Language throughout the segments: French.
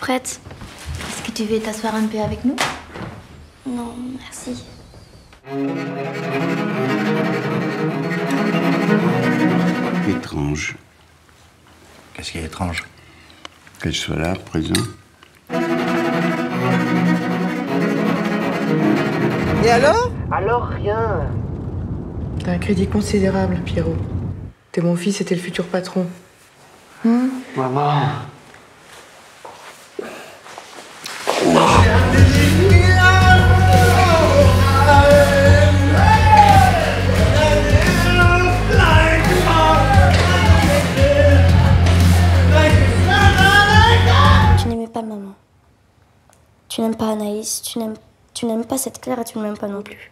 prête. Est-ce que tu veux t'asseoir un peu avec nous? Non, merci. Étrange. Qu'est-ce qui est étrange? Qu'elle soit là, présent. Et alors? Alors rien. T'as un crédit considérable, Pierrot. T'es mon fils et t'es le futur patron. Maman. Tu n'aimais pas maman. Tu n'aimes pas Anaïs, tu n'aimes pas cette Claire et tu ne m'aimes pas non plus.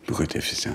Pourquoi t'as fait ça?